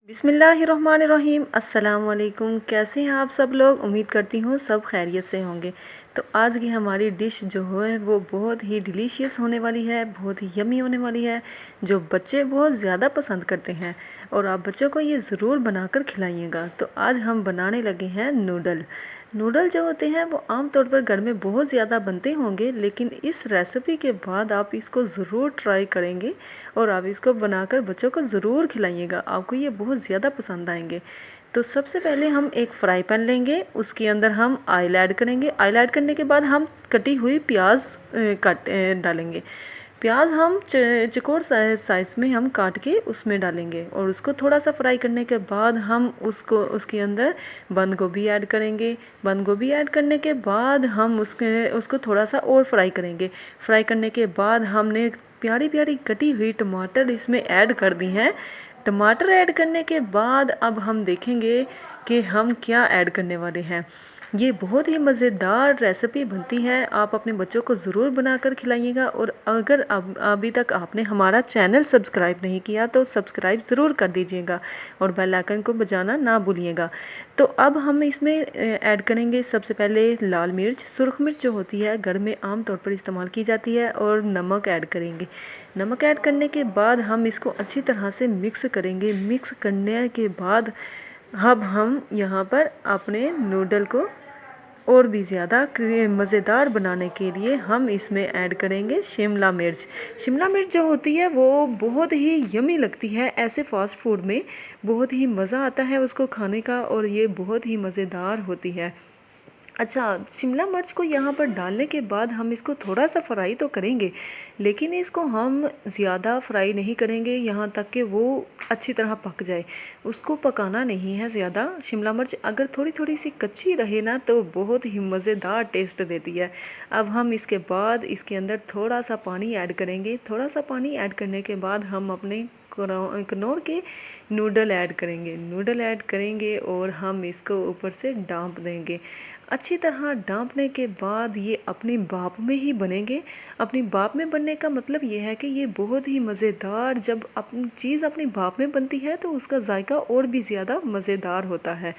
बिस्मिल्लाहिर्रहमानिर्रहीम। अस्सलाम वालेकुम। कैसे हैं आप सब लोग? उम्मीद करती हूँ सब खैरियत से होंगे। तो आज की हमारी डिश जो है वो बहुत ही डिलीशियस होने वाली है, बहुत ही यमी होने वाली है, जो बच्चे बहुत ज़्यादा पसंद करते हैं और आप बच्चों को ये ज़रूर बनाकर खिलाइएगा। तो आज हम बनाने लगे हैं नूडल। नूडल जो होते हैं वो आम तौर पर घर में बहुत ज़्यादा बनते होंगे, लेकिन इस रेसिपी के बाद आप इसको ज़रूर ट्राई करेंगे और आप इसको बनाकर बच्चों को ज़रूर खिलाइएगा। आपको ये बहुत ज़्यादा पसंद आएंगे। तो सबसे पहले हम एक फ्राई पैन लेंगे, उसके अंदर हम ऑयल ऐड करेंगे। ऑयल ऐड करने के बाद हम कटी हुई प्याज डालेंगे। प्याज हम चौकोर साइज़ में हम काट के उसमें डालेंगे और उसको थोड़ा सा फ्राई करने के बाद हम उसके अंदर बंद गोभी ऐड करेंगे। बंद गोभी ऐड करने के बाद हम उसको थोड़ा सा और फ्राई करेंगे। फ्राई करने के बाद हमने प्यारी प्यारी कटी हुई टमाटर इसमें ऐड कर दी हैं। टमाटर ऐड करने के बाद अब हम देखेंगे कि हम क्या ऐड करने वाले हैं। ये बहुत ही मज़ेदार रेसिपी बनती है, आप अपने बच्चों को ज़रूर बनाकर खिलाइएगा। और अगर अभी तक आपने हमारा चैनल सब्सक्राइब नहीं किया तो सब्सक्राइब ज़रूर कर दीजिएगा और बेल आइकन को बजाना ना भूलिएगा। तो अब हम इसमें ऐड करेंगे सबसे पहले लाल मिर्च, सुरख मिर्च जो होती है घर में आम तौर पर इस्तेमाल की जाती है, और नमक ऐड करेंगे। नमक ऐड करने के बाद हम इसको अच्छी तरह से मिक्स करेंगे। मिक्स करने के बाद अब हम यहाँ पर अपने नूडल को और भी ज़्यादा मज़ेदार बनाने के लिए हम इसमें ऐड करेंगे शिमला मिर्च। शिमला मिर्च जो होती है वो बहुत ही यमी लगती है, ऐसे फास्ट फूड में बहुत ही मज़ा आता है उसको खाने का और ये बहुत ही मज़ेदार होती है। अच्छा, शिमला मिर्च को यहाँ पर डालने के बाद हम इसको थोड़ा सा फ्राई तो करेंगे, लेकिन इसको हम ज़्यादा फ्राई नहीं करेंगे यहाँ तक कि वो अच्छी तरह पक जाए। उसको पकाना नहीं है ज़्यादा। शिमला मिर्च अगर थोड़ी थोड़ी सी कच्ची रहे ना तो बहुत ही मज़ेदार टेस्ट देती है। अब हम इसके बाद इसके अंदर थोड़ा सा पानी ऐड करेंगे। थोड़ा सा पानी ऐड करने के बाद हम अपने कनौर के नूडल ऐड करेंगे और हम इसको ऊपर से ढाँप देंगे। अच्छी तरह ढाँपने के बाद ये अपनी भाप में ही बनेंगे। अपनी भाप में बनने का मतलब ये है कि ये बहुत ही मज़ेदार, जब अपनी चीज़ अपनी भाप में बनती है तो उसका जायका और भी ज़्यादा मज़ेदार होता है।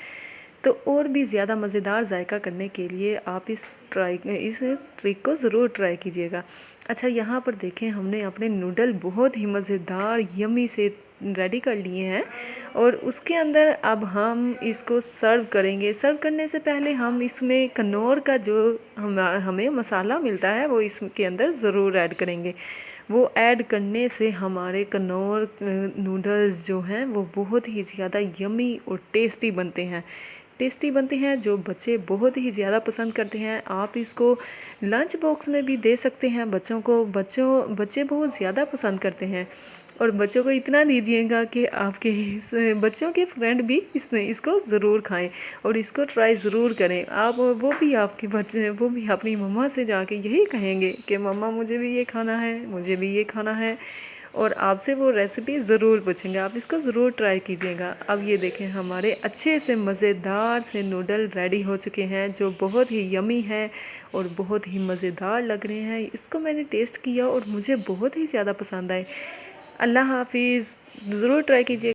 तो और भी ज़्यादा मज़ेदार जायका करने के लिए आप इस ट्रिक को ज़रूर ट्राई कीजिएगा। अच्छा, यहाँ पर देखें हमने अपने नूडल बहुत ही मज़ेदार यमी से रेडी कर लिए हैं और उसके अंदर अब हम इसको सर्व करेंगे। सर्व करने से पहले हम इसमें कनौर का जो हमें मसाला मिलता है वो इसके अंदर ज़रूर ऐड करेंगे। वो ऐड करने से हमारे कनौर नूडल्स जो हैं वो बहुत ही ज़्यादा यमी और टेस्टी बनते हैं, जो बच्चे बहुत ही ज़्यादा पसंद करते हैं। आप इसको लंच बॉक्स में भी दे सकते हैं बच्चों को। बच्चे बहुत ज़्यादा पसंद करते हैं और बच्चों को इतना दीजिएगा कि आपके बच्चों के फ्रेंड भी इसको ज़रूर खाएं और इसको ट्राई ज़रूर करें। आप वो भी आपके बच्चे वो भी अपनी मम्मा से जाके यही कहेंगे कि मम्मा मुझे भी ये खाना है, मुझे भी ये खाना है, और आपसे वो रेसिपी ज़रूर पूछेंगे। आप इसको ज़रूर ट्राई कीजिएगा। अब ये देखें हमारे अच्छे से मज़ेदार से नूडल रेडी हो चुके हैं, जो बहुत ही यमी है और बहुत ही मज़ेदार लग रहे हैं। इसको मैंने टेस्ट किया और मुझे बहुत ही ज़्यादा पसंद आए। अल्लाह हाफिज़। ज़रूर ट्राई कीजिए।